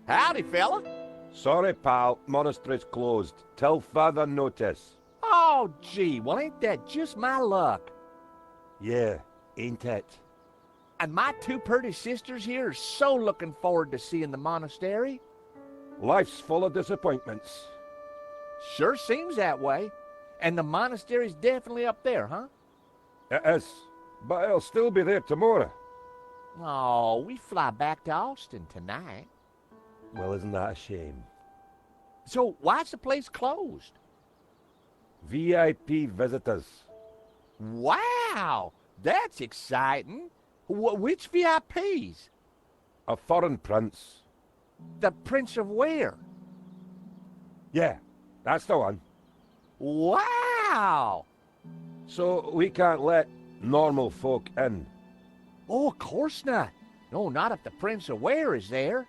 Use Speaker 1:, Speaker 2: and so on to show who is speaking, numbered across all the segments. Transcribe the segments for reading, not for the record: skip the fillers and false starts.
Speaker 1: Howdy, fella.
Speaker 2: Sorry, pal. Monastery's closed. Till further notice.
Speaker 1: Oh, gee, well, ain't that just my luck?
Speaker 2: Yeah, ain't it?
Speaker 1: And my two pretty sisters here are so looking forward to seeing the monastery.
Speaker 2: Life's full of disappointments.
Speaker 1: Sure seems that way. And the monastery's definitely up there, huh?
Speaker 2: It is, but it'll still be there tomorrow.
Speaker 1: Oh, we fly back to Austin tonight.
Speaker 2: Well, isn't that a shame?
Speaker 1: So why's the place closed?
Speaker 2: VIP visitors.
Speaker 1: Wow, that's exciting. Which VIPs?
Speaker 2: A foreign prince.
Speaker 1: The Prince of where?
Speaker 2: Yeah, that's the one.
Speaker 1: Wow!
Speaker 2: So we can't let normal folk in.
Speaker 1: Oh, of course not. No, not if the Prince of where is there.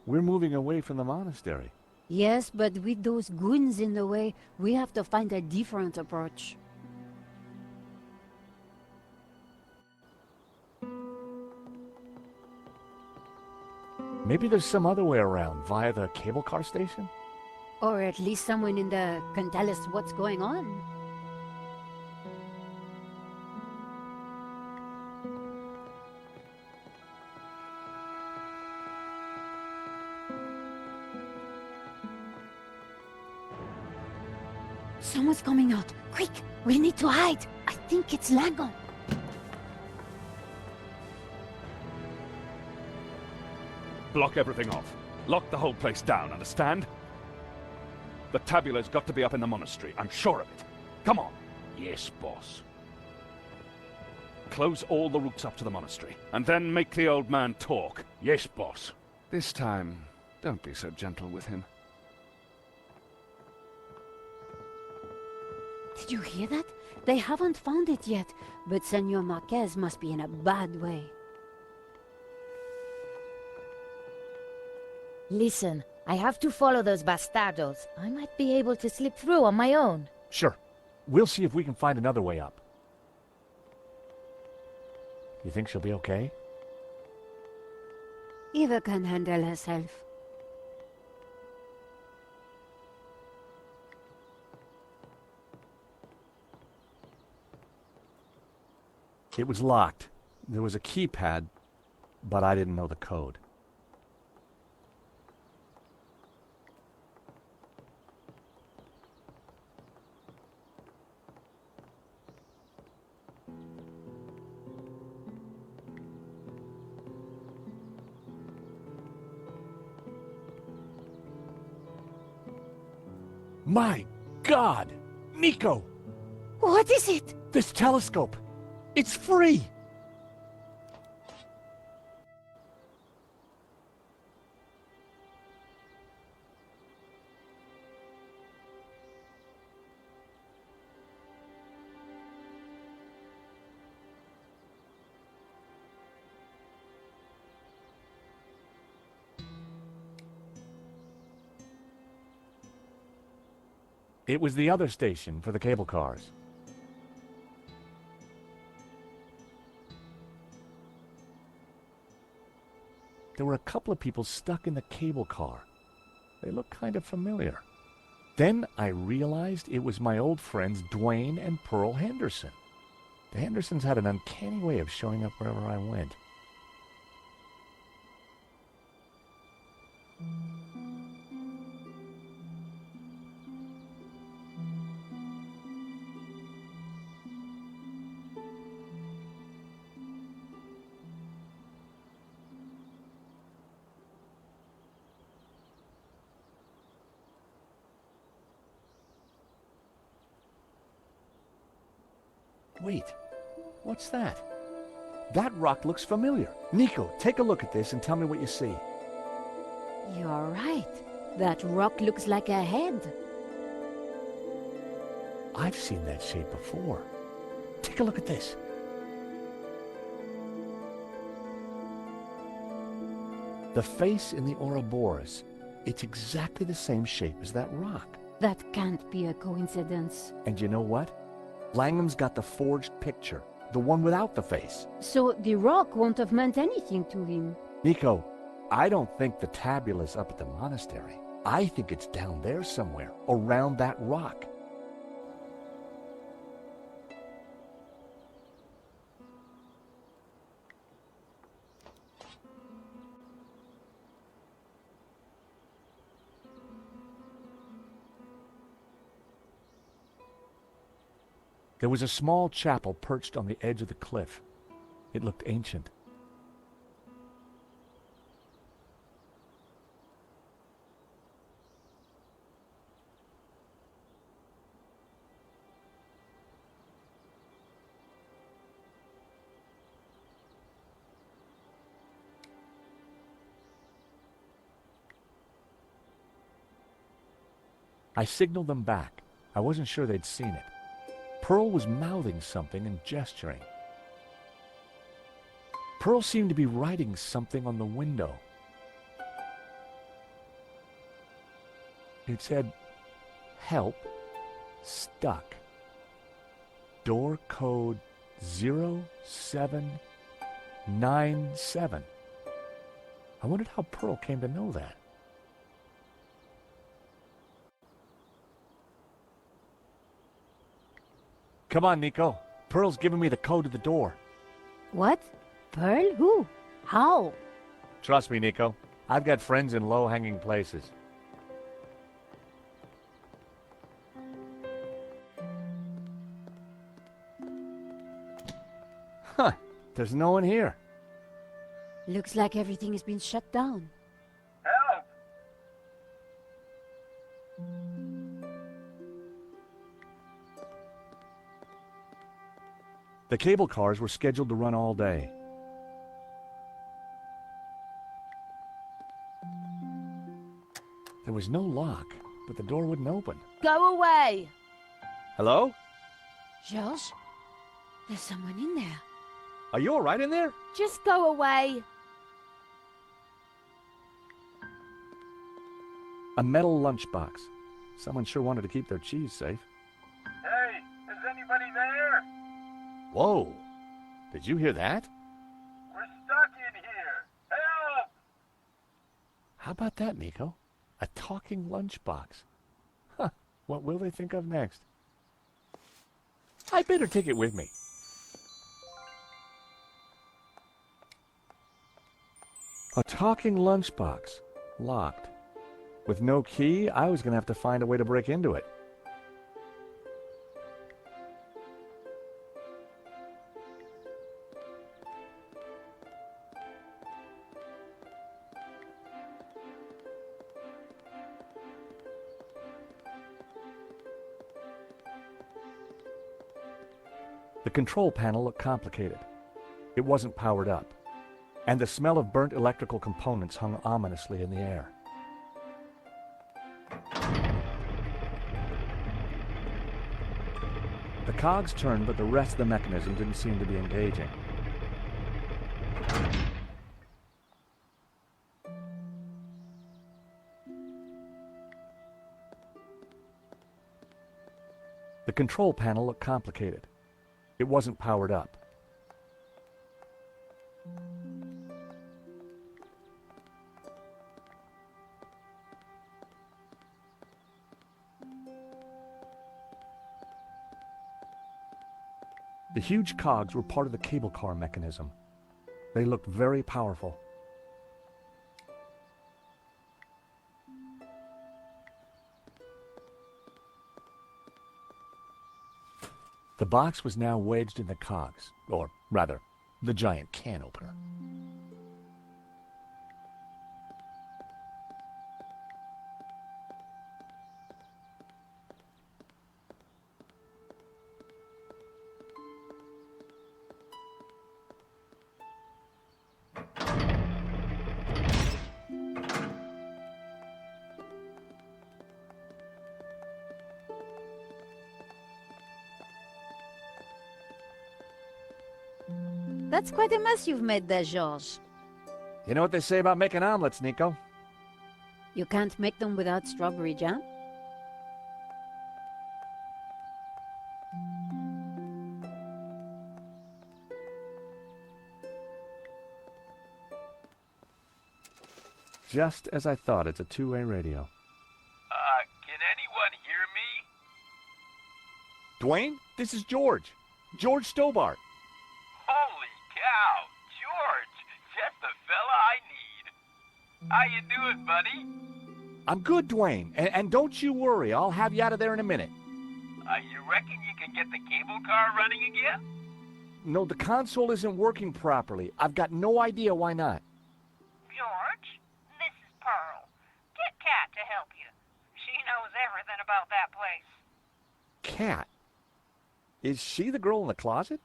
Speaker 3: We're moving away from the monastery.
Speaker 4: Yes, but with those goons in the way, we have to find a different approach.
Speaker 3: Maybe there's some other way around, via the cable car station?
Speaker 4: Or at least someone in the can tell us what's going on. Someone's coming out. Quick, we need to hide. I think it's Langon.
Speaker 5: Block everything off. Lock the whole place down, understand? The tabula's got to be up in the monastery, I'm sure of it. Come on.
Speaker 1: Yes, boss.
Speaker 5: Close all the routes up to the monastery, and then make the old man talk.
Speaker 1: Yes, boss.
Speaker 5: This time, don't be so gentle with him.
Speaker 4: Did you hear that? They haven't found it yet, but Senor Marquez must be in a bad way.
Speaker 6: Listen, I have to follow those bastardos. I might be able to slip through on my own.
Speaker 3: Sure. We'll see if we can find another way up. You think she'll be okay?
Speaker 4: Eva can handle herself.
Speaker 3: It was locked. There was a keypad, but I didn't know the code. My God! Nico!
Speaker 4: What is it?
Speaker 3: This telescope! It's free! It was the other station for the cable cars. There were a couple of people stuck in the cable car. They looked kind of familiar. Then I realized it was my old friends Dwayne and Pearl Henderson. The Hendersons had an uncanny way of showing up wherever I went. Wait, what's that? That rock looks familiar. Nico, take a look at this and tell me what you see.
Speaker 4: You're right. That rock looks like a head.
Speaker 3: I've seen that shape before. Take a look at this. The face in the Ouroboros, it's exactly the same shape as that rock.
Speaker 4: That can't be a coincidence.
Speaker 3: And you know what? Langham's got the forged picture. The one without the face.
Speaker 4: So the rock won't have meant anything to him.
Speaker 3: Nico, I don't think the tabula's up at the monastery. I think it's down there somewhere, around that rock. There was a small chapel perched on the edge of the cliff. It looked ancient. I signaled them back. I wasn't sure they'd seen it. Pearl was mouthing something and gesturing. Pearl seemed to be writing something on the window. It said, "Help, stuck. Door code 0797. I wondered how Pearl came to know that. Come on, Nico. Pearl's giving me the code to the door.
Speaker 4: What? Pearl? Who? How?
Speaker 3: Trust me, Nico. I've got friends in low-hanging places. Huh. There's no one here.
Speaker 4: Looks like everything has been shut down.
Speaker 2: Help!
Speaker 3: The cable cars were scheduled to run all day. There was no lock, but the door wouldn't open.
Speaker 6: Go away!
Speaker 2: Hello?
Speaker 4: George? There's someone in there.
Speaker 2: Are you alright in there?
Speaker 6: Just go away!
Speaker 3: A metal lunchbox. Someone sure wanted to keep their cheese safe.
Speaker 2: Hey, is anybody there?
Speaker 3: Whoa! Did you hear that?
Speaker 2: We're stuck in here. Help!
Speaker 3: How about that, Nico? A talking lunchbox. Huh. What will they think of next? I better take it with me. A talking lunchbox. Locked. With no key, I was going to have to find a way to break into it. The control panel looked complicated. It wasn't powered up, and the smell of burnt electrical components hung ominously in the air. The cogs turned, but the rest of the mechanism didn't seem to be engaging. The control panel looked complicated. It wasn't powered up. The huge cogs were part of the cable car mechanism. They looked very powerful. The box was now wedged in the cogs, or rather, the giant can opener.
Speaker 4: That's quite a mess you've made there, George.
Speaker 3: You know what they say about making omelets, Nico?
Speaker 4: You can't make them without strawberry jam?
Speaker 3: Just as I thought, it's a two-way radio.
Speaker 7: Can anyone hear me?
Speaker 1: Dwayne, this is George. George Stobart.
Speaker 7: Holy cow, George, just the fella I need. How you doing, buddy?
Speaker 1: I'm good, Dwayne. And don't you worry, I'll have you out of there in a minute.
Speaker 7: You reckon you can get the cable car running again?
Speaker 1: No, the console isn't working properly. I've got no idea why not.
Speaker 8: George, this is Pearl. Get Kat to help you. She knows everything about that place.
Speaker 1: Kat? Is she the girl in the closet?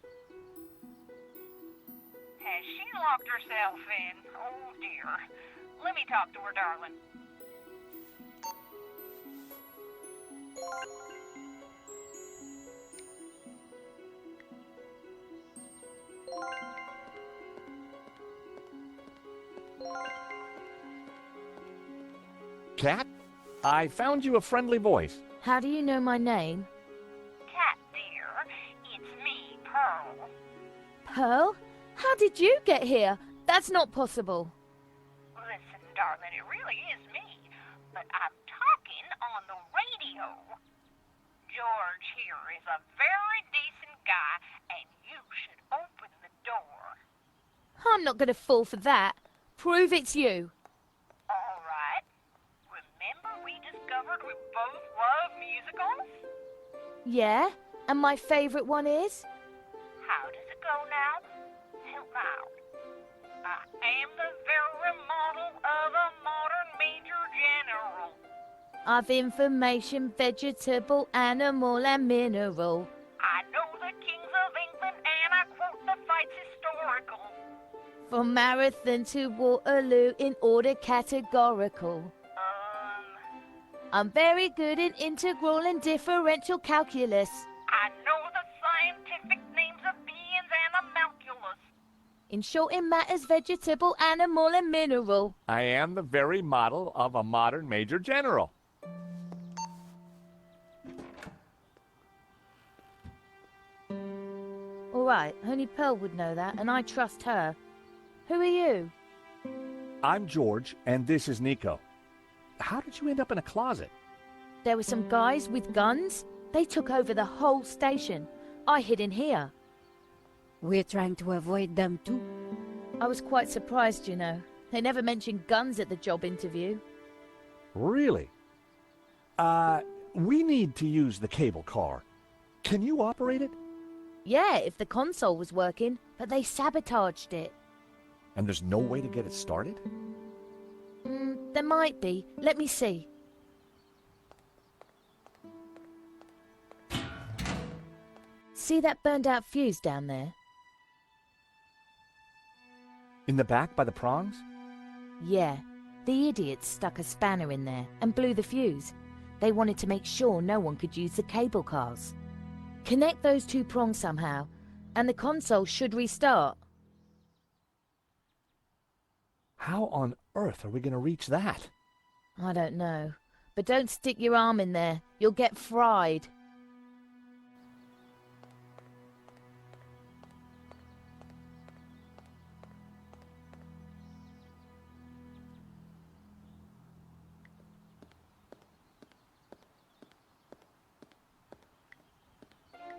Speaker 8: Has she locked herself in? Oh, dear. Let me talk to her, darling.
Speaker 1: Kat? I found you a friendly voice.
Speaker 6: How do you know my name?
Speaker 8: Kat, dear, it's me, Pearl.
Speaker 6: Pearl? How did you get here? That's not possible.
Speaker 8: Listen, darling, it really is me. But I'm talking on the radio. George here is a very decent guy, and you should open the door.
Speaker 6: I'm not going to fall for that. Prove it's you.
Speaker 8: All right. Remember we discovered we both love musicals?
Speaker 6: Yeah? And my favorite one is?
Speaker 8: How does it go now? Help out. I am the very model of a modern major general.
Speaker 6: Of information, vegetable, animal, and mineral.
Speaker 8: I know the kings of England and I quote the fights historical.
Speaker 6: From Marathon to Waterloo in order categorical. I'm very good in integral and differential calculus.
Speaker 8: I know the scientific names of beings and homunculus.
Speaker 6: In short, it matters vegetable, animal, and mineral.
Speaker 1: I am the very model of a modern major general.
Speaker 6: All right, only Pearl would know that, and I trust her. Who are you?
Speaker 1: I'm George, and this is Nico. How did you end up in a closet?
Speaker 6: There were some guys with guns. They took over the whole station. I hid in here.
Speaker 4: We're trying to avoid them too.
Speaker 6: I was quite surprised, you know. They never mentioned guns at the job interview.
Speaker 1: Really? We need to use the cable car. Can you operate it?
Speaker 6: Yeah, if the console was working, but they sabotaged it.
Speaker 1: And there's no way to get it started?
Speaker 6: There might be. Let me see. See that burned out fuse down there?
Speaker 1: In the back by the prongs?
Speaker 6: Yeah. The idiots stuck a spanner in there and blew the fuse. They wanted to make sure no one could use the cable cars. Connect those two prongs somehow, and the console should restart.
Speaker 1: How on earth are we going to reach that?
Speaker 6: I don't know. But don't stick your arm in there. You'll get fried.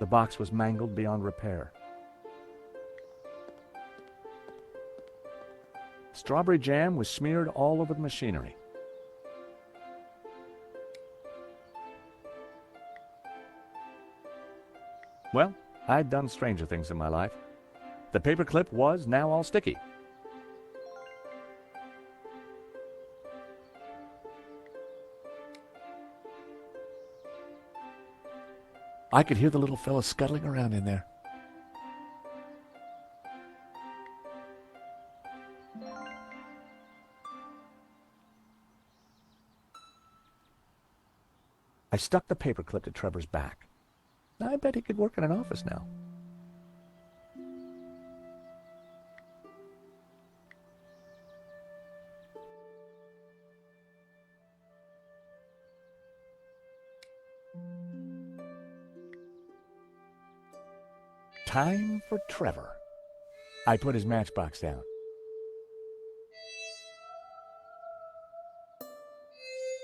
Speaker 3: The box was mangled beyond repair. Strawberry jam was smeared all over the machinery. Well, I'd done stranger things in my life. The paperclip was now all sticky. I could hear the little fella scuttling around in there. I stuck the paperclip to Trevor's back. I bet he could work in an office now. Time for Trevor. I put his matchbox down.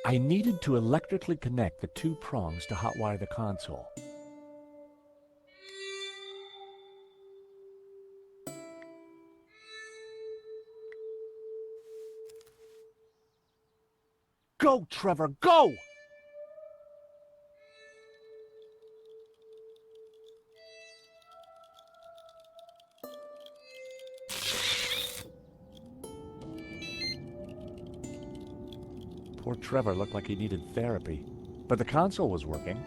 Speaker 3: I needed to electrically connect the two prongs to hotwire the console.
Speaker 1: Go, Trevor, go!
Speaker 3: Poor Trevor looked like he needed therapy, but the console was working.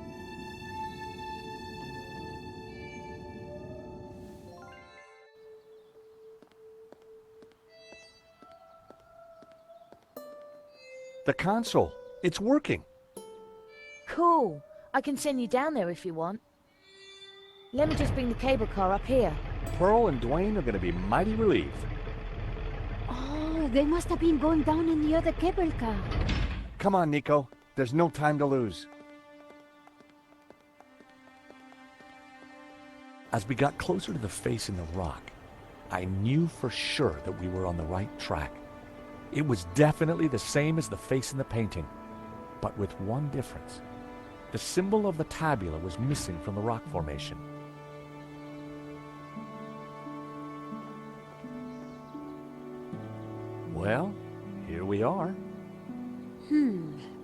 Speaker 3: The console, it's working.
Speaker 6: Cool. I can send you down there if you want. Let me just bring the cable car up here.
Speaker 3: Pearl and Dwayne are going to be mighty relieved.
Speaker 4: Oh, they must have been going down in the other cable car.
Speaker 3: Come on, Nico. There's no time to lose. As we got closer to the face in the rock, I knew for sure that we were on the right track. It was definitely the same as the face in the painting, but with one difference. The symbol of the tabula was missing from the rock formation. Well, here we are.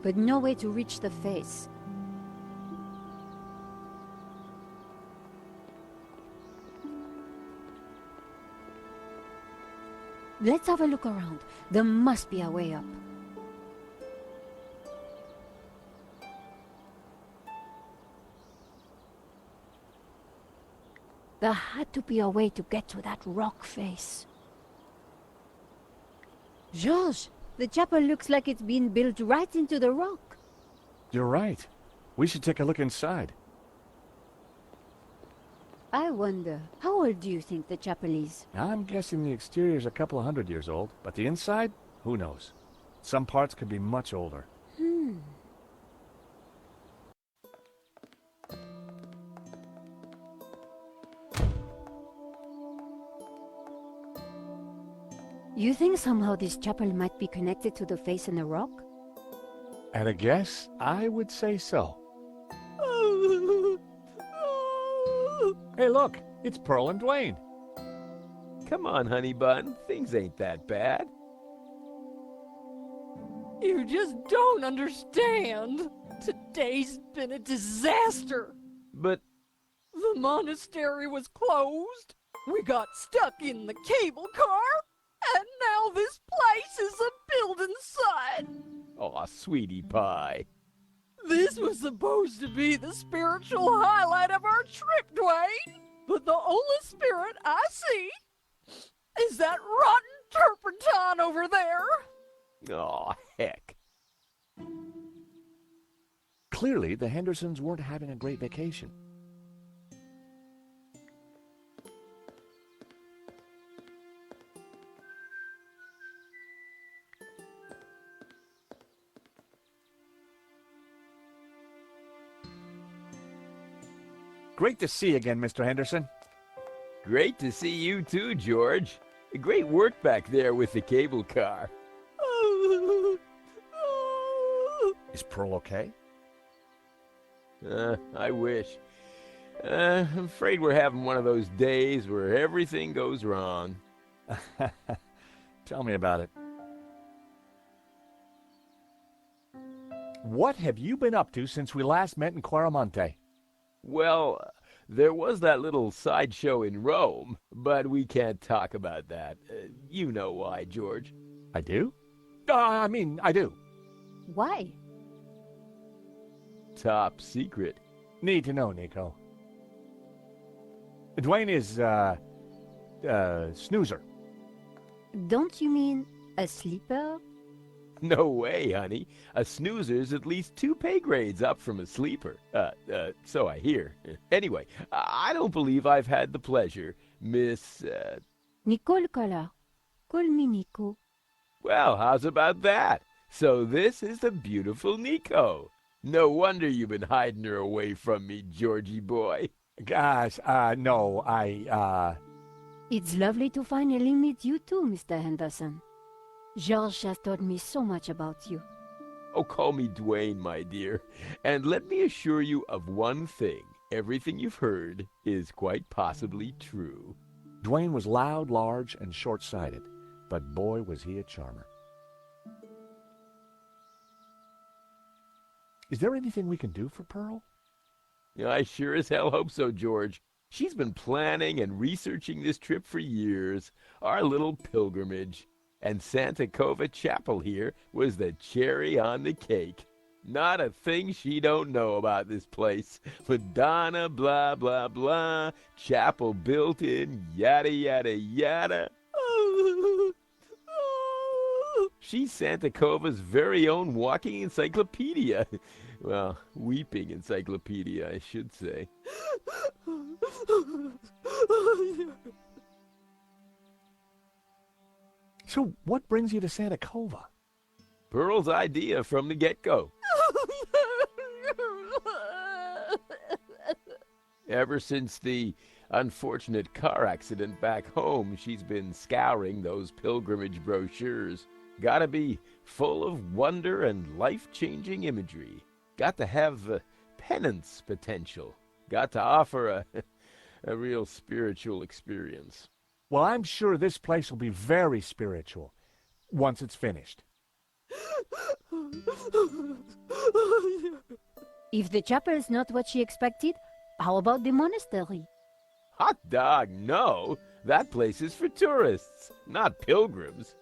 Speaker 4: But no way to reach the face. Let's have a look around. There must be a way up. There had to be a way to get to that rock face. Georges, the chapel looks like it's been built right into the rock.
Speaker 3: You're right. We should take a look inside.
Speaker 4: I wonder, how old do you think the chapel is?
Speaker 3: I'm guessing the exterior's a couple of 100 years old, but the inside? Who knows? Some parts could be much older.
Speaker 4: You think somehow this chapel might be connected to the face in the rock?
Speaker 3: At a guess, I would say so. Hey, look! It's Pearl and Dwayne.
Speaker 2: Come on, honey bun. Things ain't that bad.
Speaker 9: You just don't understand. Today's been a disaster.
Speaker 2: But
Speaker 9: The monastery was closed. We got stuck in the cable car. And now this place is a building site.
Speaker 2: aw, sweetie pie.
Speaker 9: This was supposed to be the spiritual highlight of our trip, Dwayne. But the only spirit I see is that rotten turpentine over there.
Speaker 2: Aw, heck.
Speaker 3: Clearly, the Hendersons weren't having a great vacation. Great to see you again, Mr. Henderson.
Speaker 2: Great to see you too, George. Great work back there with the cable car.
Speaker 3: Is Pearl okay?
Speaker 2: I wish. I'm afraid we're having one of those days where everything goes wrong.
Speaker 3: Tell me about it. What have you been up to since we last met in Quaramonte?
Speaker 2: Well, there was that little sideshow in Rome, but we can't talk about that. You know why, George.
Speaker 3: I do? I do.
Speaker 4: Why?
Speaker 2: Top secret.
Speaker 3: Need to know, Nico. Dwayne is, snoozer.
Speaker 4: Don't you mean a sleeper?
Speaker 2: No way, honey. A snoozer's at least 2 pay grades up from a sleeper. So I hear. Anyway, I don't believe I've had the pleasure, Miss,
Speaker 4: Nicole Collar. Call me Nico.
Speaker 2: Well, how's about that? So this is the beautiful Nico. No wonder you've been hiding her away from me, Georgie boy.
Speaker 3: Gosh, no,
Speaker 4: It's lovely to finally meet you too, Mr. Henderson. Georges has told me so much about you.
Speaker 2: Oh, call me Dwayne, my dear. And let me assure you of one thing. Everything you've heard is quite possibly true.
Speaker 3: Dwayne was loud, large, and short-sighted, but boy was he a charmer. Is there anything we can do for Pearl?
Speaker 2: I sure as hell hope so, George. She's been planning and researching this trip for years, our little pilgrimage. And Santa Cova Chapel here was the cherry on the cake. Not a thing she don't know about this place. Madonna, blah, blah, blah. Chapel built in, yada, yada, yada. She's Santa Cova's very own walking encyclopedia. Well, weeping encyclopedia, I should say.
Speaker 3: So what brings you to Santa Cova?
Speaker 2: Pearl's idea from the get-go. Ever since the unfortunate car accident back home, she's been scouring those pilgrimage brochures. Gotta be full of wonder and life-changing imagery. Got to have penance potential. Got to offer a real spiritual experience.
Speaker 3: Well, I'm sure this place will be very spiritual once it's finished.
Speaker 4: If the chapel is not what she expected, how about the monastery?
Speaker 2: Hot dog, no. That place is for tourists, not pilgrims.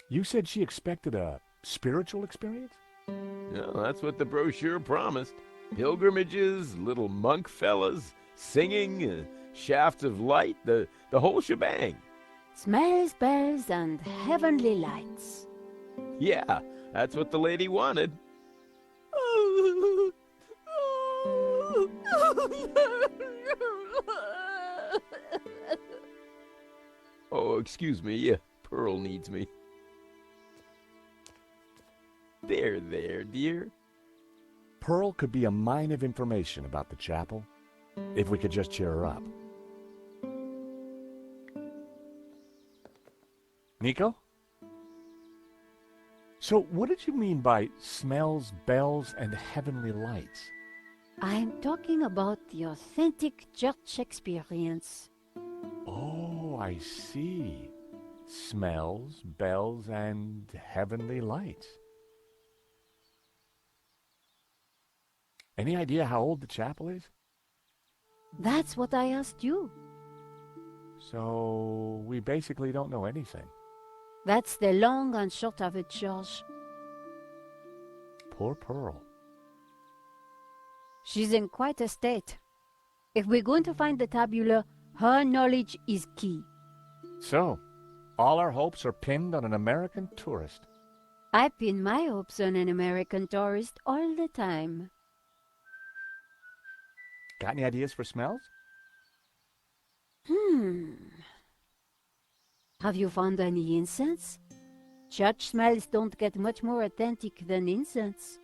Speaker 3: You said she expected a spiritual experience?
Speaker 2: No, that's what the brochure promised. Pilgrimages, little monk fellas, singing, shafts of light, the whole shebang.
Speaker 4: Smells, bells, and heavenly lights.
Speaker 2: Yeah, that's what the lady wanted. Oh, excuse me, Pearl needs me. There, dear.
Speaker 3: Pearl could be a mine of information about the chapel, if we could just cheer her up. Nico? So what did you mean by smells, bells, and heavenly lights?
Speaker 4: I'm talking about the authentic church experience.
Speaker 3: Oh, I see. Smells, bells, and heavenly lights. Any idea how old the chapel is?
Speaker 4: That's what I asked you.
Speaker 3: So we basically don't know anything.
Speaker 4: That's the long and short of it, George.
Speaker 3: Poor Pearl.
Speaker 4: She's in quite a state. If we're going to find the tabula, her knowledge is key.
Speaker 3: So, all our hopes are pinned on an American tourist.
Speaker 4: I pin my hopes on an American tourist all the time.
Speaker 3: Got any ideas for smells?
Speaker 4: Have you found any incense? Church smells don't get much more authentic than incense.